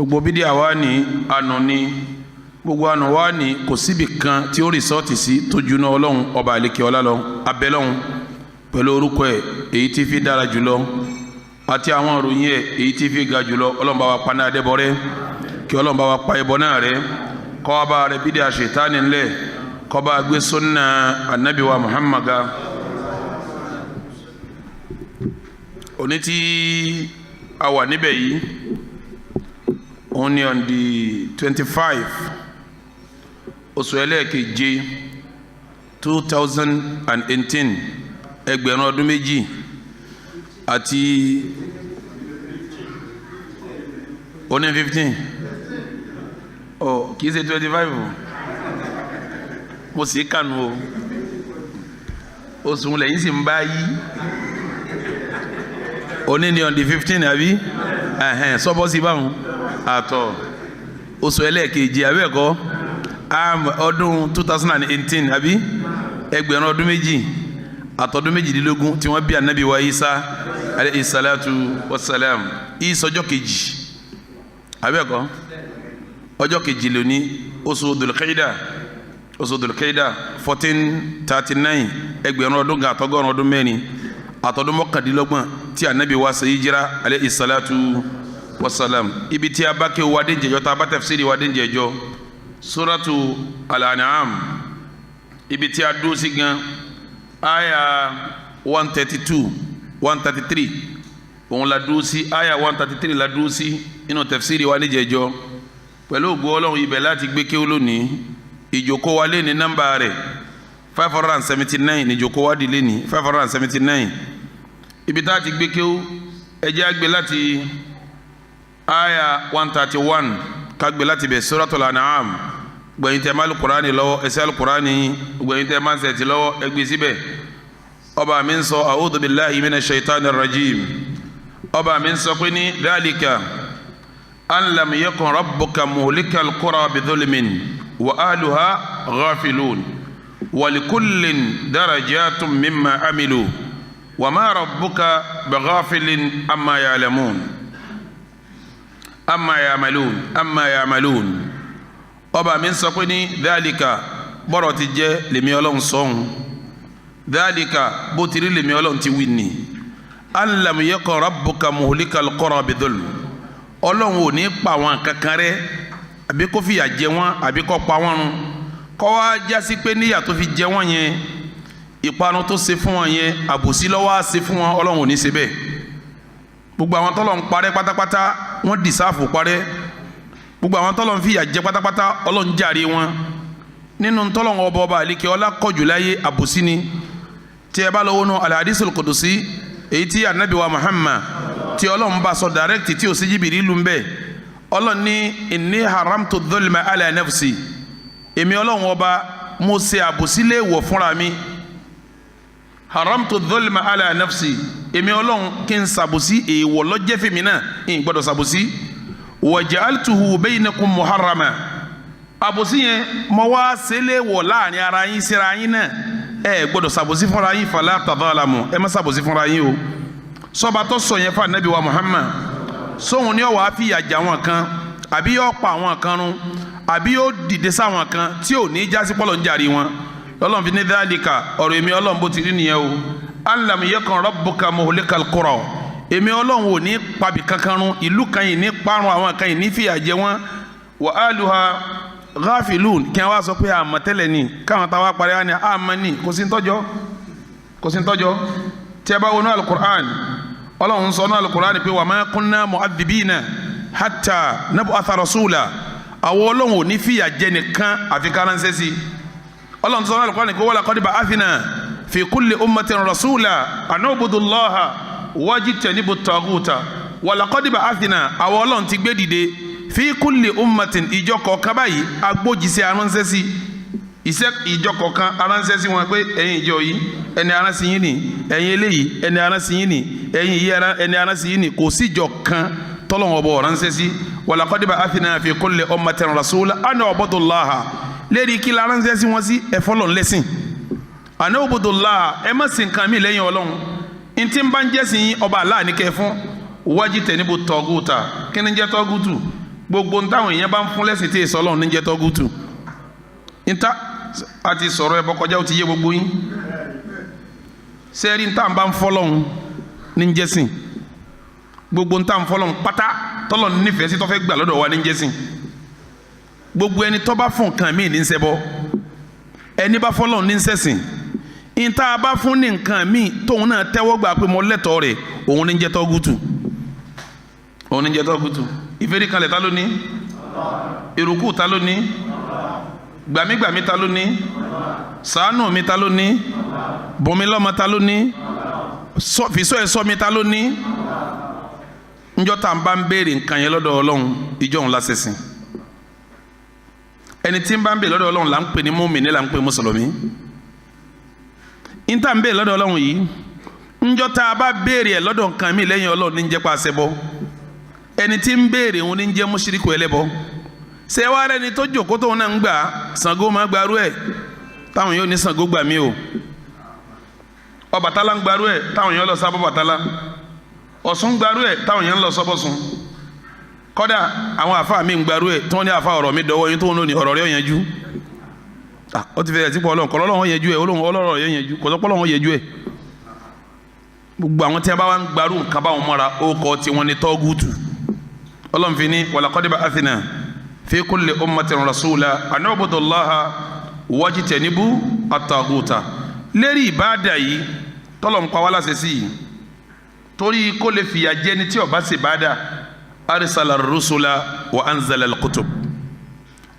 gbogbo bídíà wa ní ànú ni gbogbo ànú wa ní kò síbi kan tí ó rìsọ́ọ̀tì sí tó juná ọlọ́run ọba àlekè ọlá lọ abẹ́lọ́run pẹ̀lú orúkọ ẹ̀ èyí tí fi dára jùlọ àti àwọn ìròyìn ẹ̀ èyí tí fi ga jùlọ ọlọ́run bá wa pa náà dẹ́bọ rẹ́ kí ọlọ́run bá wa pa ẹbọ náà rẹ́ kọ́ wa bá rẹ bídíà ṣètánì ńlẹ̀ kọ́ bá gbé sunna anabi wa Muhammad òní tí a wà níbẹ̀ yìí òun on the 25 oṣù ẹlẹ́ẹ̀keje 2018 ẹgbẹ̀rún ọdún méjì àti òní 15 kìí ṣe 25 mo sì kànú o oṣù lẹ́yìn sì ń bá yí òní ni on the 15 àbí sọ́bọ́ sí báwọn àtọ̀ oṣù ẹlẹ́ẹ̀keje abẹ́ẹ̀kọ́ ọdún 2018 àbí ẹgbẹ̀rún ọdún méjì àtọdún méjìdínlógún tí wọ́n bí anabi wa Isa alayhi salatu wassalam Isa ọjọ́ kejì abẹ́ẹ̀kọ́ ọjọ́ kejì lóní oṣù Dhul-Qaida 1439 ẹgbẹ̀rún ọdún ga àtọgọ́rùn ọdún mẹ́rin àtọdún mọ́kàndínlọ́gbọ̀n tí anabi wa ṣe hijira alayhi salatu wassalam ibi tí a bá ké wa dé jẹjọ tá a bá tafsiri wa dé jẹjọ suratu al-An'am ibi tí a dúró sí gan aya 132 133 òun la dúró sí aya 133 la dúró sí inú tafsiri wa ní jẹjọ pẹ̀lú ògo Ọlọ́run ibẹ̀ láti gbé ké lónìí ìjókòó wa lé ní nọ́mbà rẹ̀ 579 ní ìjókòó wa di lé ní 579 ibi tá a ti gbé ké ẹjẹ́ àgbẹ̀ láti aya 131 kagbé láti bẹ̀ suratul An'am gbẹ̀yìn tẹ́ máa Al-Qur'ani lọ́wọ́ ẹsẹ̀ Al-Qur'ani gbẹ̀yìn tẹ́ máa sẹ̀tì lọ́wọ́ ẹgbẹ́ síbẹ̀ ọba mi ń sọ a'udhu billahi minash shaitanir rajim ọba mi ń sọ pé ní dhalika an lam yakun rabbuka muhlikal qura bidhulmin wa ahluha ghafilun wa likullin darajatun mimma amilu wa ma rabbuka bighafilin amma ya'malun ọba mi sọ pé ní dhalika bọ́rọ̀ ti jẹ́ lèmi ọlọ́run sọ́hun dhalika bó ti rí lèmi ọlọ́run ti wí ni an lam yakun rabbuka muhlikal qura bidhulm ọlọ́run ò ní pa wọn kankan rẹ́ àbí kó fìyà jẹ wọn àbí kó pa wọn run kó wá jásí pé níyà tó fi jẹ wọn yẹn ìparun tó ṣe fún wọn yẹn àbòsí ló wá ṣe fún wọn ọlọ́run ò ní ṣe bẹ́ẹ̀ gbogbo àwọn tọ́lọ̀ ń parẹ́ pátápátá wọ́n dìsáàfù parẹ́ gbogbo àwọn tọ́lọ̀ ń fìyà jẹ pátápátá ọlọ́run jàre wọn nínú tọ́lọ̀ ọba àlekè ọlá kọjù láyé àbòsí ni tí ẹ bá lọ́wọ́ nù al-hadisul qudusi èyí tí anabi wa Muhammad tí ọlọ́run bá sọ direct tí ò sí Jibrilu ń bẹ̀ ọlọ́run ní inni haramtu dhulma ala nafsi èmi ọlọ́run ọba mo ṣe àbòsí léèwọ̀ fúnra mi haramtu dhulma ala nafsi èmi ọlọ́run kí n ṣàbòsí èèwọ̀ lọ́jẹ́ fèmí náà ń gbọ́dọ̀ ṣàbòsí wa ja'altuhu baynakum muharrama àbòsí yẹn mo wá ṣẹlẹ̀ wọ̀ láàrin ara yín síra yín náà ẹ gbọ́dọ̀ ṣàbòsí fúnra yín fala tadhalamu ẹ má ṣàbòsí fúnra yín o sọba tó sọ yẹn fún anabi wa Muhammad sóhun ni ó wàá fi ìyà jẹ àwọn kan àbí yóò pa àwọn kan run àbí yóò dìde sáwọn kan tí ò ní jásí pọ́lọ̀ ń jàre wọn lọ́lọ́run fi ní dhalika ọ̀rọ̀ èmi ọlọ́run bó ti rí nìyẹn o an lam yakun rabbuka muhlikal qura èmi ọlọ́run ò ní pabì kankan run ìlú kan yìí ní parun àwọn kan yìí ní fìyà jẹ wọn wa ahluha ghafilun kí wọ́n sọ pé àmọ́ tẹ́lẹ̀ ni káwọn táwa parí wá ní àmọ́ ni kò sí ntọ́jọ́ tí a bá wọnú al-Qur'an ọlọ́run sọ ní al-Qur'an pé wa ma kunna mu'adhibina hatta nab'atha rasula àwọn ọlọ́run ò ní fìyà jẹ nìkan àfi káránṣẹ́ sí ọlọ́run sọ ní al-Qur'an pé wa laqad ba'athna fi kulli ummatin rasula an u'budu Allaha wajtanibu at-taghuta wa laqad ba'athna àwọn ọlọ́run ti gbé dìde fi kulli ummatin ìjọ kọ̀ọ̀kan báyìí agbójíṣẹ́ aránṣẹ́ sí iṣẹ́ ìjọ kọ̀ọ̀kan aránṣẹ́ sí wọn pé ẹ̀yin ìjọ yìí ẹni aránṣẹ́ yín ni ẹ̀yin eléyìí ẹni aránṣẹ́ yín ni ẹ̀yin yìí ẹni aránṣẹ́ yín ni kò sí ìjọ kan tọ́lọ́wọ́n bọ̀ ránṣẹ́ sí wa laqad ba'athna fi kulli ummatin rasula an u'budu Allaha lérí kí la ránṣẹ́ sí wọn sí ẹ̀fọ́ lọ́n lẹ́sìn an u'budu Allaha ẹ má sìn kan mí lẹ́yìn ọlọ́run ntí ń bá ń jẹ́sìn ọba aláàníkẹ́ fún wajtanibu at-taghuta kí ni jẹ́ tọ́gùtù gbogbo ntáwọn èèyàn bá ń fún lẹ́sìn tí èso ọlọ́run ní jẹ́ tọ́gùtù níta àti sọ̀rọ̀ ẹbọ kọjá ó ti yé gbogbo yín sẹ́ẹ̀rí níta bá ń fọ́lọ́run ní jẹ́sìn gbogbo níta ń fọ́lọ́run pátá tọ́lọ́run nífẹ̀ẹ́ sí tọ́fẹ́ gbà lọ́dọ̀ wa ní jẹ́sìn gbogbo ẹni tó bá fún nǹkan míì ní ń ṣẹbọ ẹni bá fọ́lọ́run ní ń ṣẹ̀sìn níta bá fún ní nǹkan míì tóun náà tẹ́wọ́ gbà pé mo lẹ́tọ̀ọ́ rẹ̀ òun ní jẹ́ tọ́gùtù òun ní jẹ́ tọ́gùtù ìfẹ́rí kanlẹ̀ ta ló ní ìrùkù ta ló ní gbàmígbàmí ta ló ní ṣàánú mi ta ló ní bùnmi lọ́mọ ta ló ní fìsọ́ ẹ̀sọ́ mi ta ló ní njọ́ tá à ń bá ń béèrè nǹkan yẹn lọ́dọ̀ ọlọ́run ìjọ òun lásẹ̀sìn ẹni tí ń bá ń béèrè lọ́dọ̀ ọlọ́run là ń pè ní mùmínì là ń pè mùsùlùmí ń tà ń béèrè lọ́dọ̀ ọlọ́run yìí njọ́ tá a bá béèrè ẹ̀ lọ́dọ̀ nǹkan mi lẹ́yìn ọlọ́run ní ń jẹ́ pa àṣẹbọ ẹni tí ń béèrè òun ní ń jẹ́ mùṣírikù ẹlẹ́bọ ṣé wàá rẹni tó jòkó tóun náà ń gbà Ṣàngó máa gbarú ẹ̀ táwọn yóò ní Ṣàngó gbà mí o Ọbàtálá ń gbarú ẹ̀ táwọn yóò lọ sábọ̀ Ọbàtálá Ọ̀ṣun ń gbarú ẹ̀ táwọn yóò lọ sọ́bọ̀ṣun kọ́dà àwọn àfa mi ń gbarú ẹ̀ tí wọ́n ní àfa ọ̀rọ̀ mi dọ̀wọ́ yín tóun ní ọ̀rọ̀ rẹ̀ yanjú ó ti fẹ́ ẹ̀ tí pọ̀ ọlọ́run kọ́ lọ́rọ̀ yanjú ẹ̀ ọlọ́rọ̀ yẹn yanjú kọ́ lọ́pọ̀ lọ́rọ̀ yanjú ẹ̀ gbogbo àwọn tí a bá wá ń gbarú nǹkan báwọn mọ́ra ó kọ́ tí wọ́n ní tọ́gùtù ọlọ́run fi ní walaqad ba'athna fi kulli ummatin rasula an u'budu Allaha wajtanibu at-taghuta lérí ìbáàdà yìí tọ́lọ̀ ń pa wá láṣẹ sí yìí torí kó lè fìyà jẹ ní tí ó bá ṣe ìbáàdà arsala ar-rusula wa anzala al-kutub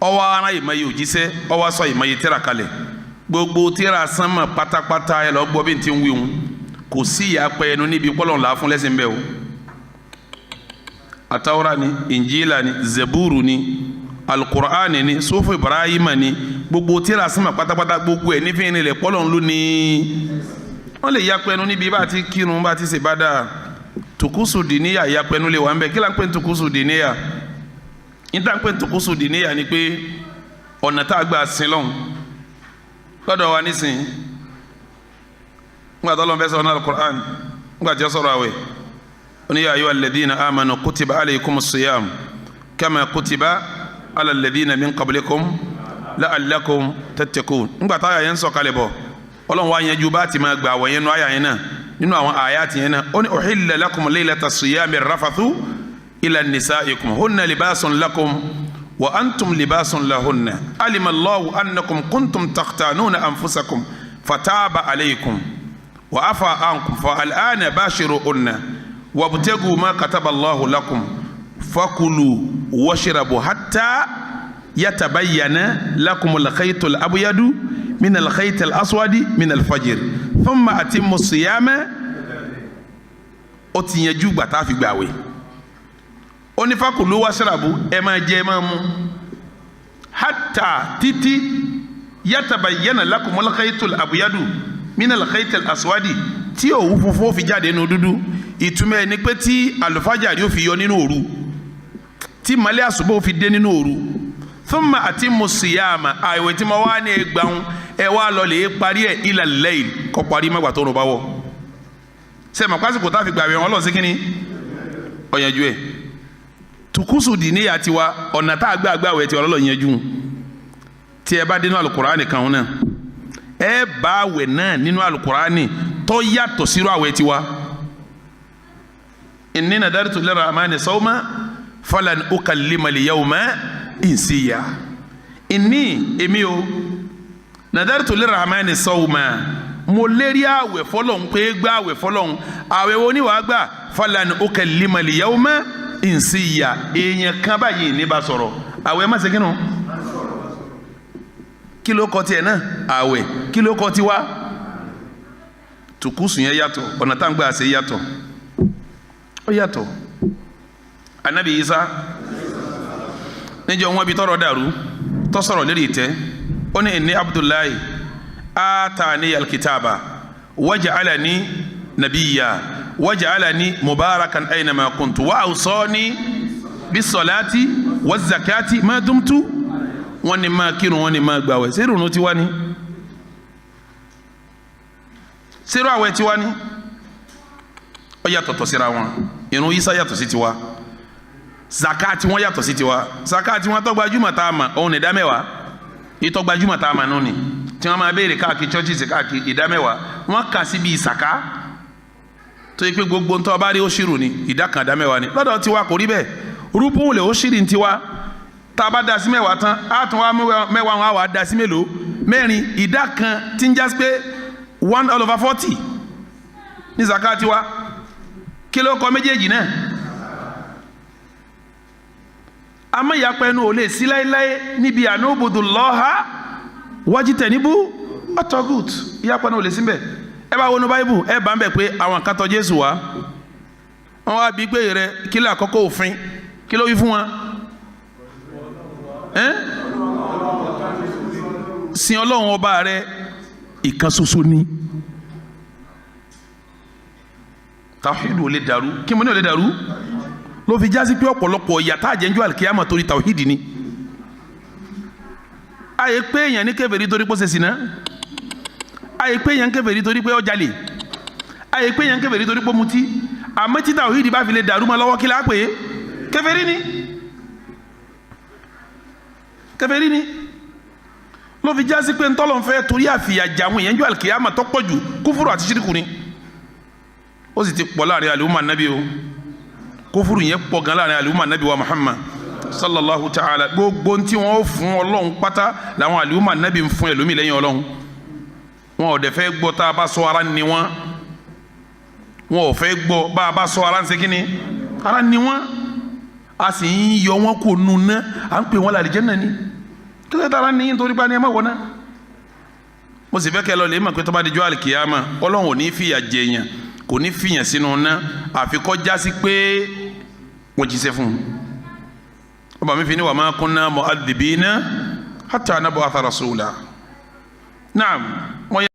ọwọ́ ara ìmọ̀ye òjíṣẹ́ ọwọ́ sọ ìmọ̀ye tírà kalẹ̀ gbogbo tírà sánmà pátápátá ẹ lọ gbọ́ bí n ti ń wíwun kò sí ìyapẹ́ ẹnu níbi pọ́lọ̀ ńlá fún lẹ́sìn bẹ́ẹ̀ o atawura ni injila ni zaburu ni alukur'ani ni sufu ibrahima ni gbogbo tírà sánmà pátápátá gbogbo ẹ̀ nífẹ̀ẹ́ nílẹ̀ pọ́lọ̀ ńlú ni wọ́n lè yapẹ́ ẹnu níbi bá ti kírun bá ti ṣe bá dáa tukusu dìníyà yapẹ́ ẹnu lè wà ń bẹ̀ kí la ń pè tukusu dìníyà níta ń pè tukusu dìníyà ni pé ọ̀nà tá a gbà sin lọ́hùn lọ́dọ̀ wa nísìn ńgbà tó lọ́n fẹ́ sọ̀rọ̀ náà alukur'an ńgbà tí ó sọ̀rọ̀ àwẹ̀ oní ya ayyuhal ladhina amanu kutiba alaykumus siyam kama kutiba ala alladhina min qablikum la'allakum tattaqun ńgbà tá àyà yẹn sọ̀kalẹ̀ bọ̀ ọlọ́run wa yẹn ju bá ti máa gbà wọ̀nyẹn nù àyà yẹn náà nínú àwọn àyà ti yẹn náà ó ní uhilla lakum laylata siyami rafathu ila nisaikum hunna libasun lakum wa antum libasun lahunna alima Allahu annakum kuntum takhtanuna anfusakum fataba alaykum wa afa ankum fa al'ana bashiruhunna wabtagu ma kataba Allahu lakum fakulu washrabu hatta yatabayyana lakum al-khaytu al-abyadu min al-khayti al-aswadi min al-fajr thumma atimmu as-siyama ó ti yanjú gbà tá a fi gbààwẹ̀ ó ní fakulu washrabu ẹ máa jẹ ẹ máa mu hatta títí yatabayyana lakum al-khaytu al-abyadu min al-khayti al-aswadi tí òwú funfun fi jáde nínú dúdú ìtumọ̀ ẹ̀ ni pé tí àlùfájàrí ó fi yọ nínú òru tí mọ́lẹ̀ àsùbọ̀ fi dé nínú òru thumma atimmu siyama àìwẹ̀ tí mo wá ní ẹgbàún ẹ wá lọ lè parí ẹ̀ ila al-layl kọ́ parí mẹ́gbà tó rò bá wọ̀ sẹ́mi pásìkò tá a fi gbàgbé wọn lọ sí kínní ọ̀yànjú ẹ̀ tukusu dìníyà tiwa ọ̀nà tá a gbé àgbàwẹ̀ tiwa lọ́lọ́ yẹnjú tí ẹ bá dénú alukurani kan náà ẹ bá àwẹ̀ náà nínú alukurani tó yàtọ̀ sírò àwẹ̀ tiwa inni nadartu lirrahmani sawma falan ukallima al-yawma insiya inni èmi o nadartu lirrahmani sawma mo lérí àwẹ̀ fọlọ́n pé gbá àwẹ̀ fọlọ́n àwẹ̀ wo ni wàá gbà falan ukallima al-yawma insiya èèyàn kan báyìí ní bá sọ̀rọ̀ àwẹ̀ má ṣe kí nù kí ló kọ tiẹ̀ náà àwẹ̀ kí ló kọ tiwa tukusu yẹn yàtọ̀ ọ̀nà tá à ń gbà ṣe yàtọ̀ ó yàtọ̀ anabi Isa níjọ́ wọn bí tọrọ dàrú tó sọ̀rọ̀ lérí ìtẹ́ ó ní inni Abdullahi atani alkitaba waja'alani nabiyya waja'alani mubarakan aynama kuntu wa awsani bis-salati waz-zakati ma dumtu wọ́n ní máa kírun wọ́n ní máa gbààwẹ̀ sẹ́rù ló ti wá ní sẹ́rù àwẹ̀ ti wá ní ó yàtọ̀tọ̀ síra wọn irun Isa yàtọ̀ sí tiwa zakati wọn yàtọ̀ sí tiwa zakati wọn tó gbajúmọ̀ tá a mọ̀ òun ní ìdá mẹ́wàá ìtọ́ gbajúmọ̀ tá a mọ̀ nù ni tí wọ́n máa béèrè káàkiri churches káàkiri ìdá mẹ́wàá wọ́n kà sí bíi sàká tó yẹ pé gbogbo ntọ́ bá rí ó ṣírù ni ìdá kan ìdá mẹ́wàá ni lọ́dọ̀ tiwa kò rí bẹ́ẹ̀ rúbù lè ó ṣírì tiwa tá a bá da sí mẹ́wàá tán á tún wá mẹ́wàá wọn á wà da sí mélòó mẹ́rin ìdá kan tí ń jásí pé 1/40 ní zakati wa kí ló kọ méjèèjì náà àmọ́ ìyapẹnu ò lè sí láéláé níbi ànúbùdùlọ́ha wájítẹ̀níbù ọ̀tọ̀gùt ìyapẹnu ò lè sí mbẹ̀ ẹ bá wọnú báyìbù ẹ bá ń bẹ̀ pé àwọn kan tọ̀ Jésù wá wọn wá bí pé rẹ kí ló àkọ́kọ́ òfin kí ló wí fún wọn sin Ọlọ́run ọba rẹ ìkan ṣoṣo ni tawhidu ò lè dàrú kí mo ní ò lè dàrú ló fi jásí pé ọ̀pọ̀lọpọ̀ ìyà tá a jẹ́ njọ́ àlìkíyàmọ̀ torí tawhidi ni àyè pé èèyàn ní kèfèrí torí pé ó ṣe sìná àyè pé èèyàn kèfèrí torí pé ó jalè àyè pé èèyàn kèfèrí torí pé ó mutí àmọ́ tí tawhidi bá fi lè dàrú mọ́ lọ́wọ́ kí la pè é kèfèrí ni kèfèrí ni ló fi jásí pé ntọ́lọ́n fẹ́ torí àfìyàjà àwọn èèyàn njọ́ àlìkíyàmọ̀ tó pọ̀ jù kúfúrú àti ṣíríkù ni ó sì ti pọ̀ láàrin àlùmọ́ nàbí o kófúrú yẹn pọ̀ gan láàrin àlùmọ́ nàbí wa Muhammad sallallahu ta'ala gbogbo ntí wọn fún Ọlọ́run pátá làwọn àlùmọ́ nàbí ń fún ẹlòmíì lẹ́yìn Ọlọ́run wọn ò dẹ̀ fẹ́ gbọ́ tá a bá sọ ara ni wọn ò fẹ́ gbọ́ bá a bá sọ ara ń ṣe kí ni ara ni wọn a sì ń yọ wọn kó nu ná à ń pè wọn lálẹ́ Jánnà ni kí ló dára ní nítorí bá ní ẹ má wọ ná mo sì fẹ́ kẹ́ lọ lè mọ̀ pé tó bá di jọ́ àlìkìyàmà Ọlọ́run ò ní fìyà jẹ yàn kò ní fìyàn sínú ná àfi kó jásí pé wọ́n jíṣẹ́ fún un ọba mi fi ní wa ma kunna mu'adhibina hatta nab'atha rasula naam.